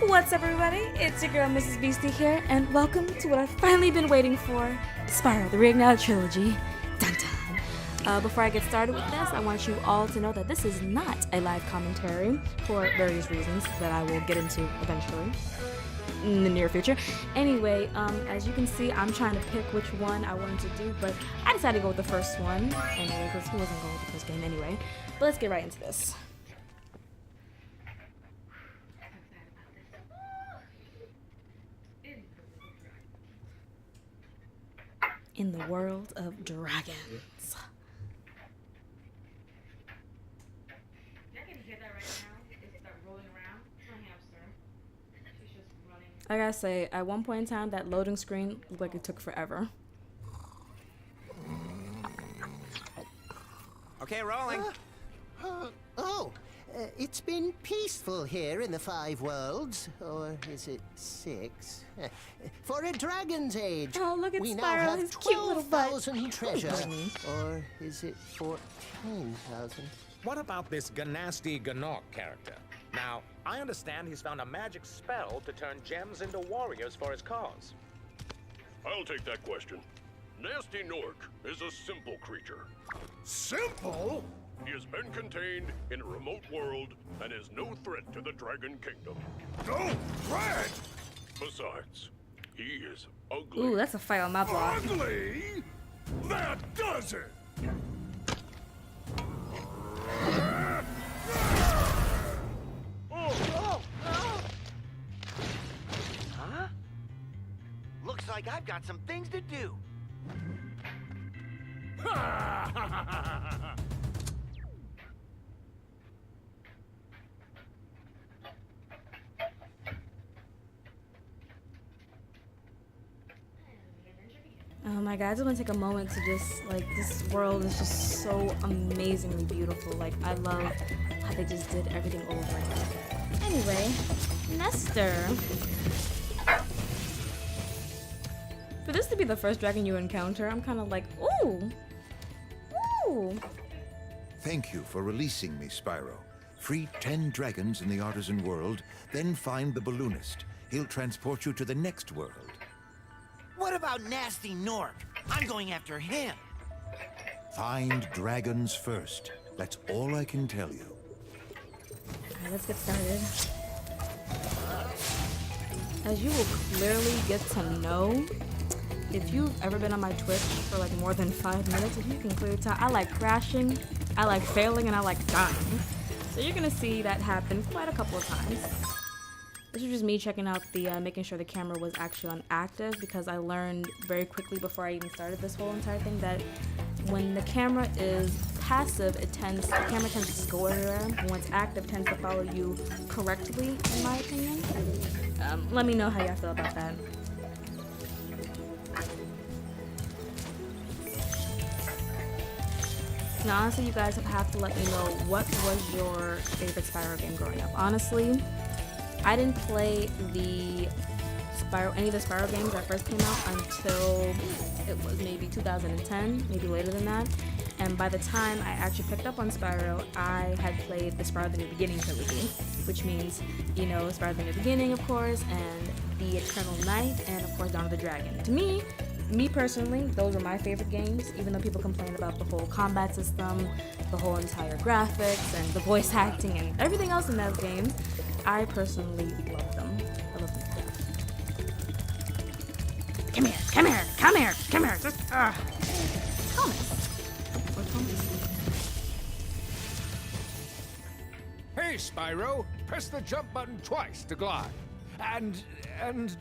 What's up, everybody? It's your girl, Mrs. Beastie here, and welcome to what I've finally been waiting for, Spyro, the Reignited Trilogy. Dun dun! Before I get started with this, I want you all to know that this is not a live commentary for various reasons that I will get into eventually in the near future. Anyway, as you can see, I'm trying to pick which one I wanted to do, but I decided to go with the first one anyway, because who wasn't going with the first game anyway? But let's get right into this. In the world of dragons. I gotta say, at one point in time, that loading screen looked like it took forever. Okay, rolling. It's been peaceful here in the Five Worlds, or is it 6? For a dragon's age. Oh, look at we Spyro, now have his cute little butt. 12,000 treasure. Or is it 14,000? What about this Ganasty Ganok character? Now, I understand he's found a magic spell to turn gems into warriors for his cause. I'll take that question. Nasty Nork is a simple creature. Simple? He has been contained in a remote world and is no threat to the Dragon Kingdom. No threat? Besides, he is ugly. Ooh, that's a fight on my block. Ugly? That does it! Huh? Looks like I've got some things to do. Oh my god, I just want to take a moment to just, like, this world is just so amazingly beautiful. Like, I love how they just did everything over again. Anyway, Nestor. For this to be the first dragon you encounter, I'm kind of like, ooh. Ooh. Thank you for releasing me, Spyro. Free 10 dragons in the artisan world, then find the balloonist. He'll transport you to the next world. What about Nasty Nork? I'm going after him. Find dragons first. That's all I can tell you. Alright, let's get started. As you will clearly get to know, if you've ever been on my Twitch for like more than 5 minutes, if you can clearly tell, I like crashing, I like failing, and I like dying. So you're gonna see that happen quite a couple of times. This was just me checking out the, making sure the camera was actually on active, because I learned very quickly before I even started this whole entire thing that when the camera is passive, the camera tends to just go everywhere, and when it's active, it tends to follow you correctly, in my opinion. Let me know how y'all feel about that. Now, honestly, you guys have to let me know what was your favorite Spyro game growing up. Honestly, I didn't play any of the Spyro games that first came out until it was maybe 2010, maybe later than that. And by the time I actually picked up on Spyro, I had played the Spyro the New Beginning trilogy, which means, you know, Spyro the New Beginning, of course, and the Eternal Night, and of course, Dawn of the Dragon. To me personally, those are my favorite games, even though people complain about the whole combat system, the whole entire graphics, and the voice acting, and everything else in those games. I personally love them. I love them. Come here, come here, come here, come here. Just, Thomas. Or Thomas. Hey, Spyro! Press the jump button twice to glide. And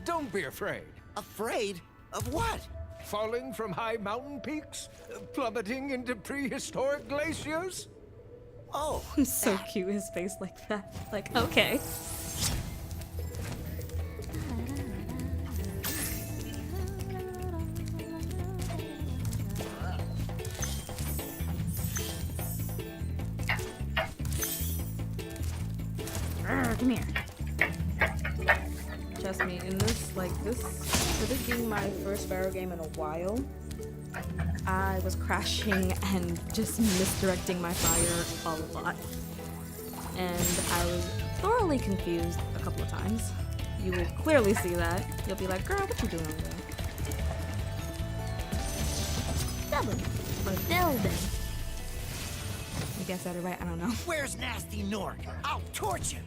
don't be afraid. Afraid? Of what? Falling from high mountain peaks? Plummeting into prehistoric glaciers? Oh, It's so cute, his face like that. Like, okay. Come here. Trust me, in this, for this being my first Spyro game in a while, I was crashing and just misdirecting my fire a lot. And I was definitely confused a couple of times. You will clearly see that. You'll be like, girl, what you doing over there? Dublin. Or Delden. I guess I said it right, I don't know. Where's Nasty Nork? I'll torch him.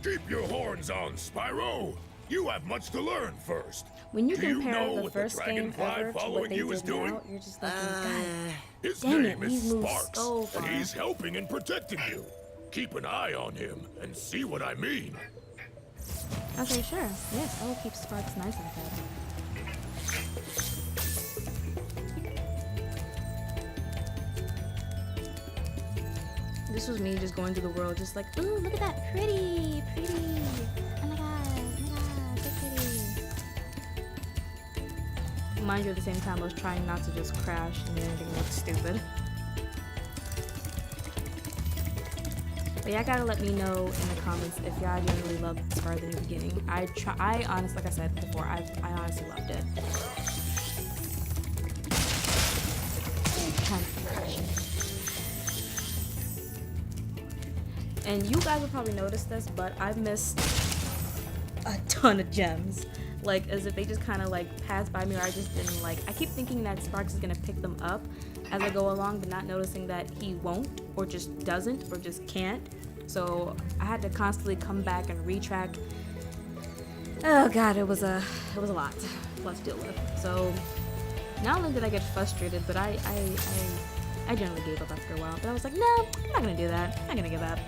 Keep your horns on, Spyro. You have much to learn first. When you Do you compare know the what first the game dragonfly ever to what following they you is did doing? now, you're just thinking, God, His dang name it, is he moves Sparks, so far. and he's helping and protecting you. Keep an eye on him and see what I mean. Okay, sure. Yes, I will keep Sparks nice and fed. This was me just going through the world, just like, ooh, look at that, pretty, pretty. Oh my god, so pretty. Mind you, at the same time, I was trying not to just crash and make anything look stupid. But yeah, gotta let me know in the comments if y'all generally loved Spyro the New Beginning. I honestly, like I said before, I honestly loved it. Trying to crash it. And you guys will probably notice this, but I've missed a ton of gems. Like, as if they just kind of like passed by me, or I just didn't like. I keep thinking that Sparks is gonna pick them up as I go along, but not noticing that he won't, or just doesn't, or just can't. So I had to constantly come back and retrack. Oh god, it was a lot to deal with. So not only did I get frustrated, but I generally gave up after a while. But I was like, no, I'm not gonna do that. I'm not gonna give up.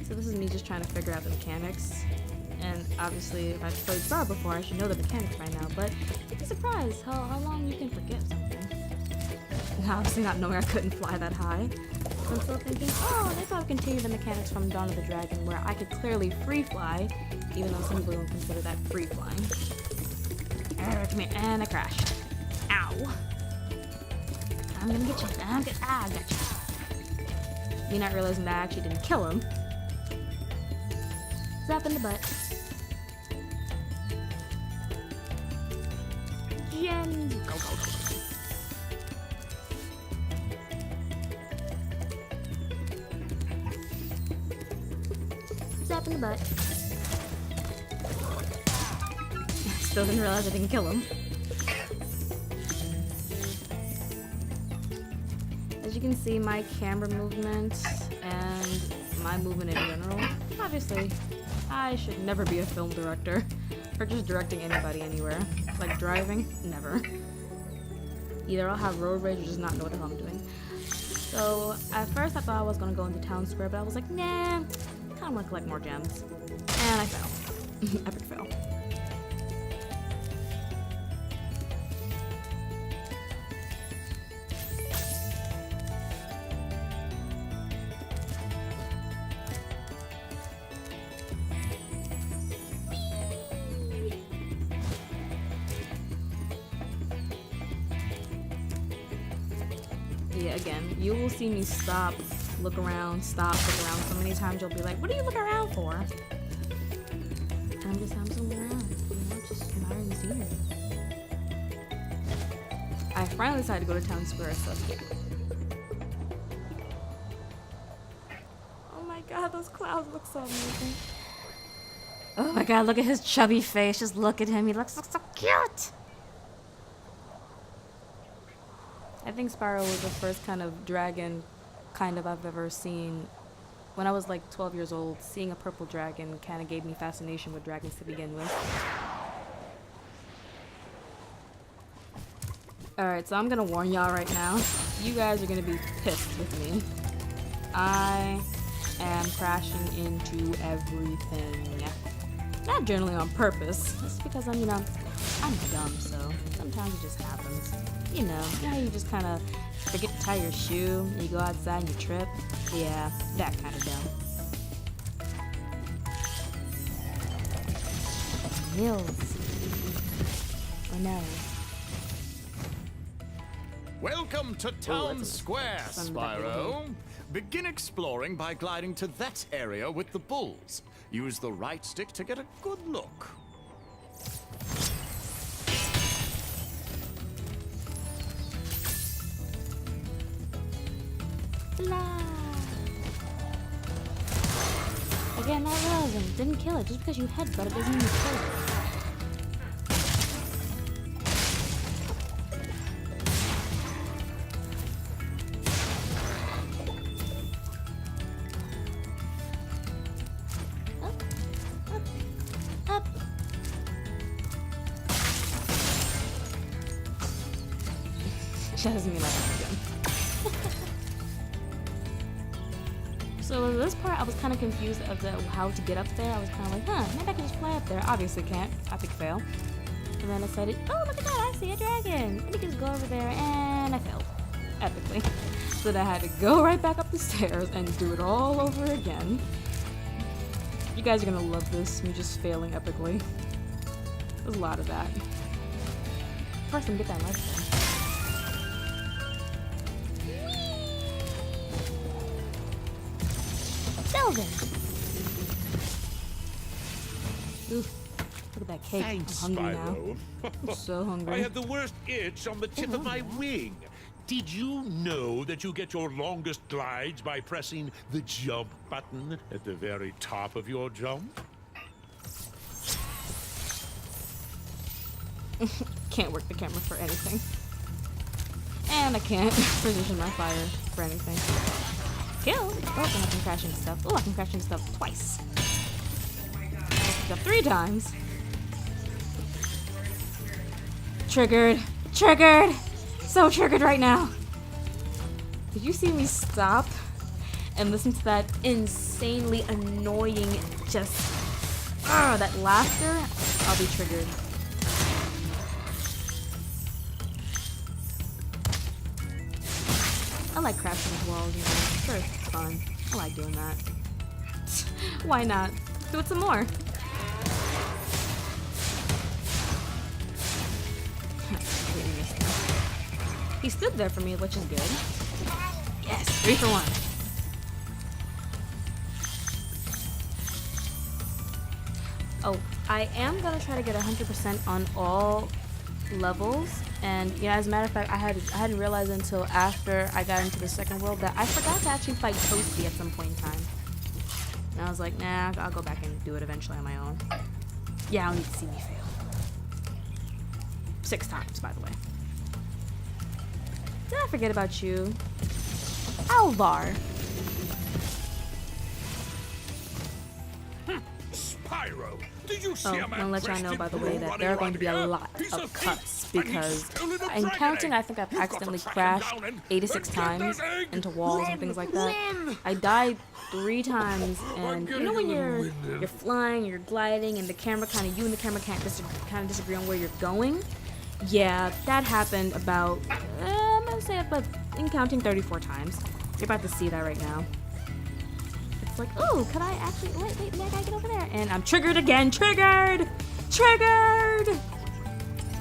So this is me just trying to figure out the mechanics. And obviously, if I've played Spyro before, I should know the mechanics by now. But you'd be surprised how long you can forget something. And obviously not knowing I couldn't fly that high. So I'm still thinking, oh, they probably continue the mechanics from Dawn of the Dragon, where I could clearly free fly, even though some people don't consider that free flying. Come here, and I crashed. Ow. I'm gonna get you. I got you. Me not realizing that I actually didn't kill him. Zap in the butt. Gems. Go, go, go. Zap in the butt. Still didn't realize I didn't kill him. As you can see, my camera movement and my movement in general, obviously, I should never be a film director, or just directing anybody anywhere. Like driving, never. Either I'll have road rage or just not know what the hell I'm doing. So at first I thought I was gonna go into town square, but I was like, nah, I kinda wanna collect more gems. And I fell. Epic fail. Yeah, again, you will see me stop, look around, stop, look around. So many times you'll be like, what are you looking around for? And I'm just looking around, you know, just admiring the scenery. I finally decided to go to town square, so oh my god, those clouds look so amazing. Oh my god, look at his chubby face. Just look at him. He looks so cute. I think Spyro was the first kind of dragon I've ever seen. When I was like 12 years old, seeing a purple dragon kind of gave me fascination with dragons to begin with. Alright, so I'm gonna warn y'all right now. You guys are gonna be pissed with me. I am crashing into everything. Not generally on purpose. It's because I'm dumb, so sometimes it just happens. You know how you just kind of forget to tie your shoe, and you go outside and you trip? Yeah, that kind of dumb. Mills. Oh no. Welcome to Town that's a Square, fun back Spyro. Begin exploring by gliding to that area with the bulls. Use the right stick to get a good look. Blah. Again, not relevant. Didn't kill it. Just because you headbutt it doesn't mean you kill it. Up. That doesn't mean that again. So this part, I was kind of confused of how to get up there. I was kind of like, maybe I can just fly up there. Obviously can't. Epic fail. And then I decided, oh, look at that, I see a dragon. Let me just go over there, and I failed. Epically. So then I had to go right back up the stairs and do it all over again. You guys are gonna love this, me just failing epically. There's a lot of that. First, I'm gonna get that life thing. Delvin! Oof. Look at that cake. Thanks, I'm hungry Spyro. now. I'm so hungry. I had the worst itch on the tip of my wing. Did you know that you get your longest glides by pressing the jump button at the very top of your jump? Can't work the camera for anything. And I can't position my fire for anything. Kill! Oh, and I can crash into stuff. Oh, I can crash into stuff twice. Stuff 3 times. Triggered. Triggered! So triggered right now. Did you see me stop and listen to that insanely annoying that laughter? I'll be triggered. I like crashing as well, you know. Sure, it's fun. I like doing that. Why not? Do it some more. He stood there for me, which is good. Yes, 3 for 1. Oh, I am gonna try to get 100% on all levels, and yeah, as a matter of fact, I hadn't realized until after I got into the second world that I forgot to actually fight Toasty at some point in time. And I was like, nah, I'll go back and do it eventually on my own. Yeah, I don't need to see me fail. 6 times, by the way. Did I forget about you? Alvar. Spyro, did you see Oh, a I'm man gonna let y'all know, by the way, that there are going to be a lot of cuts because in counting, I think I've accidentally crashed 86 times into walls and things like that. I died 3 times, and you know when you're flying, you're gliding, and the camera you and the camera kind of disagree on where you're going? Yeah, that happened about, I'm gonna say about, in counting, 34 times. You're about to see that right now. It's like, oh, could I actually, wait, maybe I get over there? And I'm triggered again, triggered! Triggered!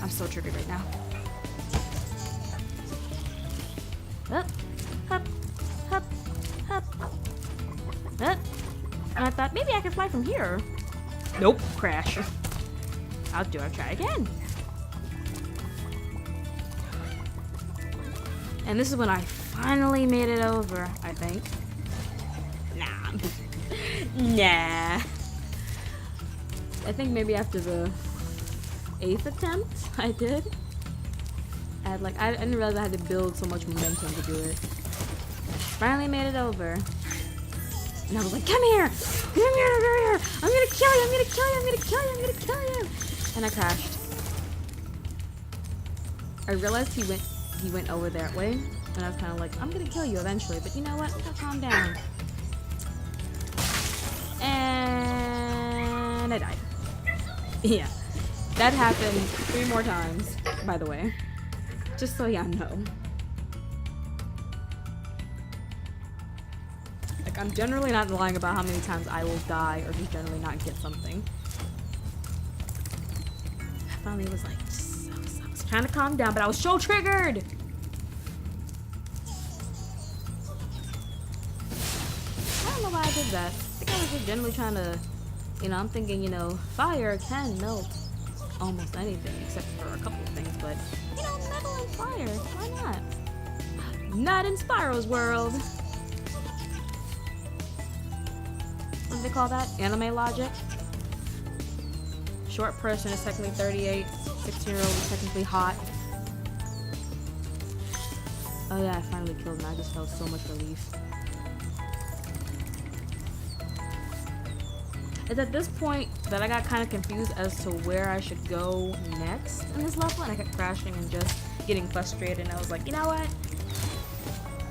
I'm so triggered right now. Up, up, up, up, up. And I thought, maybe I could fly from here. Nope, crash. I'll try again. And this is when I finally made it over, I think. Nah. Nah. I think maybe after the 8th attempt, I did. I didn't realize I had to build so much momentum to do it. Finally made it over. And I was like, come here! Come here! I'm gonna kill you! I'm gonna kill you! I'm gonna kill you! I'm gonna kill you! And I crashed. I realized he went over that way, and I was kind of like, I'm gonna kill you eventually, but you know what? I'm gonna calm down. And I died. Yeah. That happened 3 more times, by the way. Just so y'all know. Like, I'm generally not lying about how many times I will die or just generally not get something. I finally was like, I was trying to calm down, but I was so triggered! I don't know why I did that. I think I was just generally trying to, I'm thinking, fire can melt almost anything, except for a couple of things, but, metal and fire, why not? Not in Spyro's world! they call that? Anime logic. Short person is technically 38. 16-year-old is technically hot. Oh yeah, I finally killed him. I just felt so much relief. It's at this point that I got kind of confused as to where I should go next in this level, and I kept crashing and just getting frustrated, and I was like, you know what?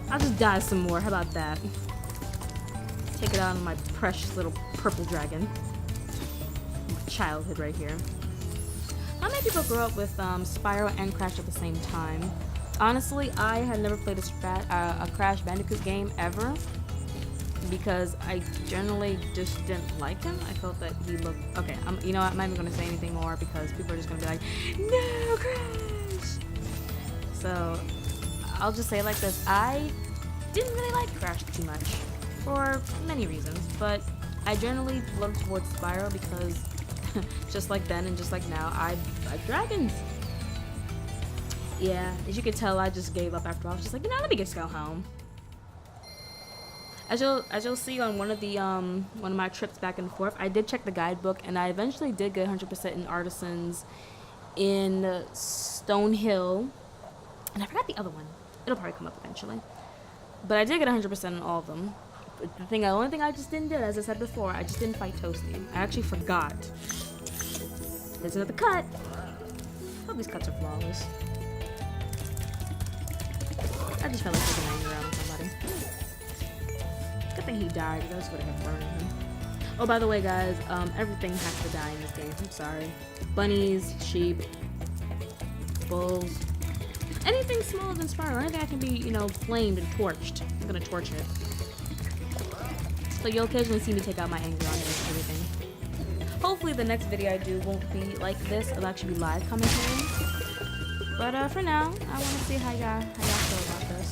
I'll just die some more. How about that? Take it out on my precious little purple dragon. My childhood right here. How many people grew up with Spyro and Crash at the same time? Honestly, I had never played a Crash Bandicoot game ever because I generally just didn't like him. I felt that he looked... Okay, you know what? I'm not even going to say anything more because people are just going to be like, no, Crash! So, I'll just say it like this. I didn't really like Crash too much for many reasons, but I generally looked towards Spyro because just like then and just like now, I like dragons. Yeah, as you can tell, I just gave up after all. I was just like, you know, let me just go home. As you'll see on one of my trips back and forth, I did check the guidebook, and I eventually did get 100% in Artisans in Stonehill, and I forgot the other one. It'll probably come up eventually. But I did get 100% in all of them. But the only thing I just didn't do, as I said before, I just didn't fight Toasty. I actually forgot. There's another cut. I hope these cuts are flawless. I just felt like taking anger out on somebody. Good thing he died, because I just would have burned him. Oh, by the way, guys, everything has to die in this game. I'm sorry. Bunnies, sheep, bulls, anything smaller than Spyro, anything that can be, you know, flamed and torched. I'm gonna torch it. So you'll occasionally see me take out my anger on it and everything. Hopefully the next video I do won't be like this. It'll actually be live commentating. But for now, I want to see how y'all feel about this.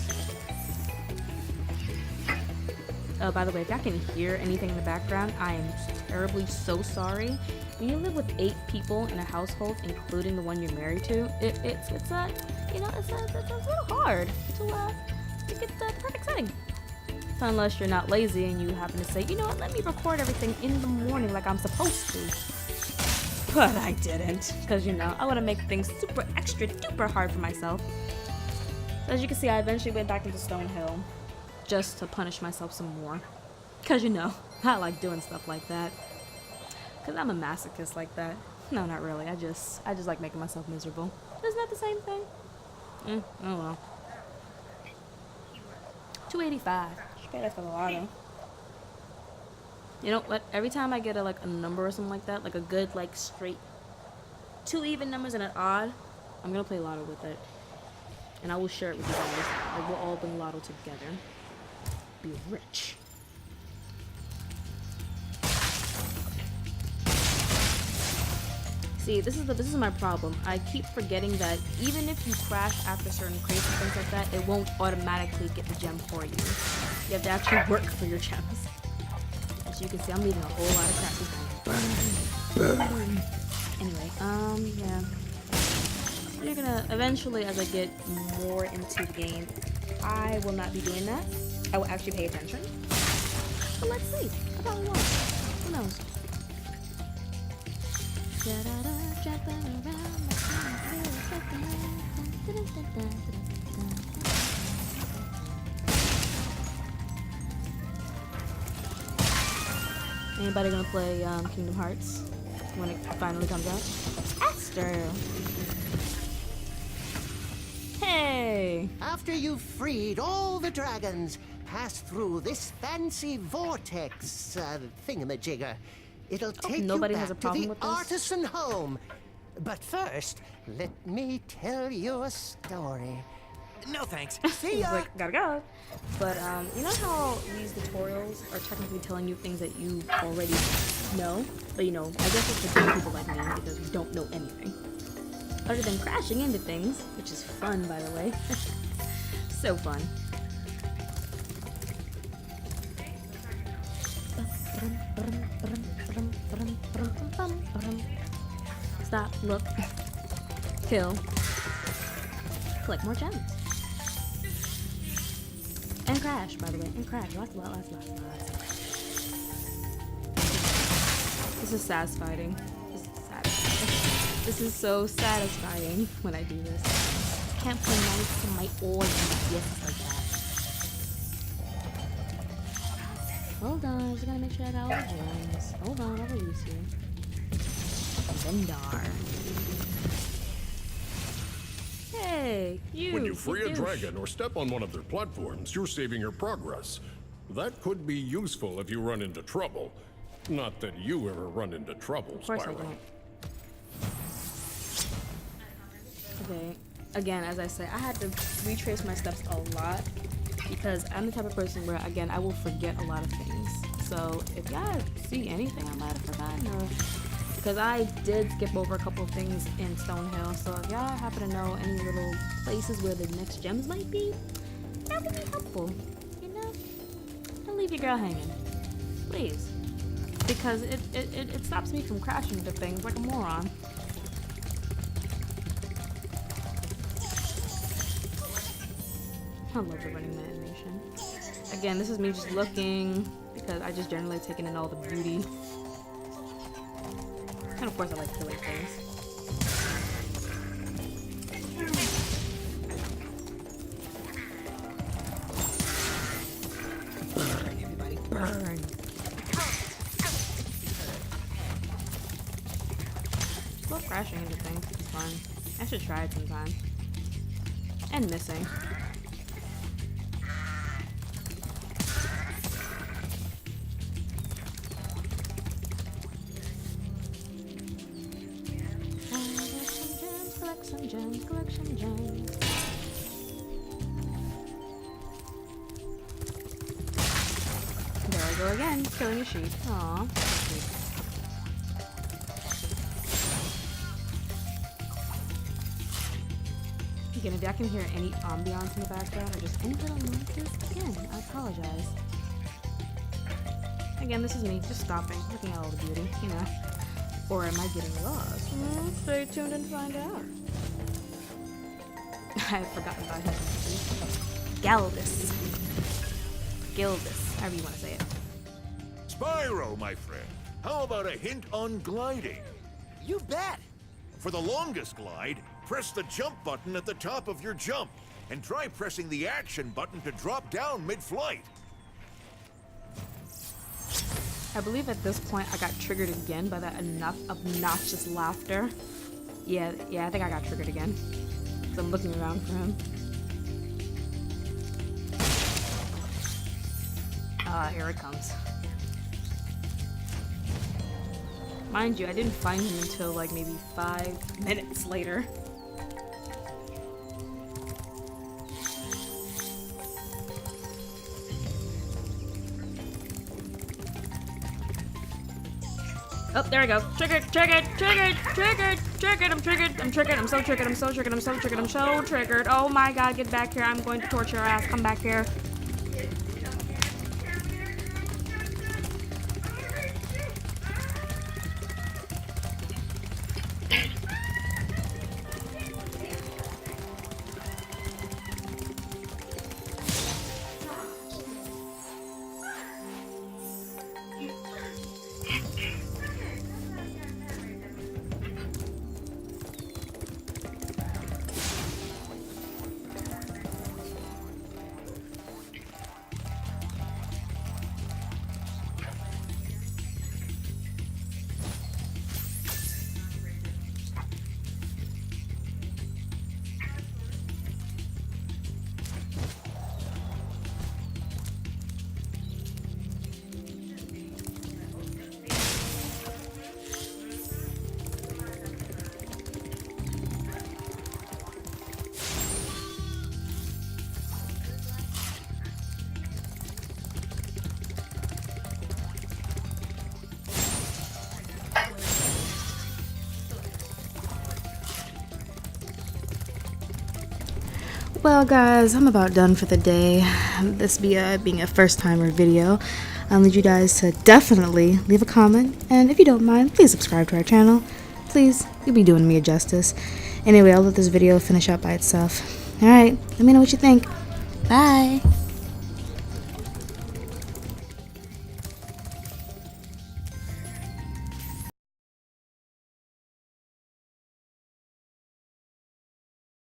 Oh, by the way, if y'all can hear anything in the background, I am terribly so sorry. When you live with 8 people in a household, including the one you're married to, it's a little hard to get the perfect setting. Unless you're not lazy and you happen to say, you know what, let me record everything in the morning like I'm supposed to. But I didn't, because, you know, I want to make things super extra duper hard for myself. So as you can see, I eventually went back into Stonehill just to punish myself some more. Because, you know, I like doing stuff like that. Because I'm a masochist like that. No, not really. I just like making myself miserable. Isn't that the same thing? Oh well. 285. Straight up for the lotto. You know what? Every time I get a number or something like that, like a good, like, straight 2 even numbers and an odd, I'm gonna play lotto with it. And I will share it with you guys. Like, we'll all bring lotto together. Be rich. See, this is my problem. I keep forgetting that even if you crash after certain crates and things like that, it won't automatically get the gem for you. You have to actually work for your gems. As you can see, I'm leaving a whole lot of crap behind. Anyway, yeah. You're gonna eventually, as I get more into the game, I will not be doing that. I will actually pay attention. But let's see. I probably won't. Who knows? Anybody gonna play Kingdom Hearts when it finally comes out? Esther! Hey! After you've freed all the dragons, pass through this fancy vortex thingamajigger. It'll take you nobody back has a to problem the with this? artisan home. But first, let me tell you a story. No thanks. See He's ya! like, gotta go. But, you know how these tutorials are technically telling you things that you already know? But, you know, I guess it's for dumb people like me because we don't know anything. Other than crashing into things, which is fun, by the way. So fun. Stop, look, kill, collect more gems. And crash, by the way, and crash, lots. This is satisfying. This is satisfying. This is so satisfying when I do this. I can't play nice to my audience like that. Hold on, I just gotta make sure I got all the gems. Hold on, what will you see? Vendar. Hey, you. When you free a douche. dragon or step on one of their platforms, you're saving your progress. That could be useful if you run into trouble. Not that you ever run into trouble, Of course I Spyro. don't. Okay, again, as I say, I had to retrace my steps a lot because I'm the type of person where, again, I will forget a lot of things. So if y'all see anything I might have forgotten, or because I did skip over a couple of things in Stonehill, so if y'all happen to know any little places where the next gems might be, that would be helpful. You know, don't leave your girl hanging, please, because it stops me from crashing into things like a moron. I love the running man animation. Again, this is me just looking because I just generally taking in all the beauty. And of course I like killing things. Burn, everybody, burn! Just love crashing into things, it's fun. I should try it sometime. And missing. Collect some gems. There I go again, killing a sheep. Aww. Again, if I can hear any ambiance in the background or just any little noises, again, I apologize. Again, this is me just stopping, looking at all the beauty, you know. Or am I getting lost? Well, stay tuned and find out. I had forgotten about him. Galdus. Gildus, however you want to say it. Spyro, my friend, how about a hint on gliding? You bet. For the longest glide, press the jump button at the top of your jump, and try pressing the action button to drop down mid-flight. I believe at this point I got triggered again by that obnoxious laughter. Yeah, I think I got triggered again. So I'm looking around for him. Here it comes. Mind you, I didn't find him until like maybe 5 minutes later. Oh, there we go. Triggered, triggered, triggered, triggered, triggered. I'm triggered. I'm triggered. I'm so triggered. I'm so triggered. I'm so triggered. I'm so triggered. Oh my god, get back here. I'm going to torture your ass. Come back here. Well guys, I'm about done for the day. This being a first timer video, I need you guys to definitely leave a comment, and if you don't mind, please subscribe to our channel. Please, you'll be doing me a justice. Anyway, I'll let this video finish up by itself. Alright, let me know what you think. Bye!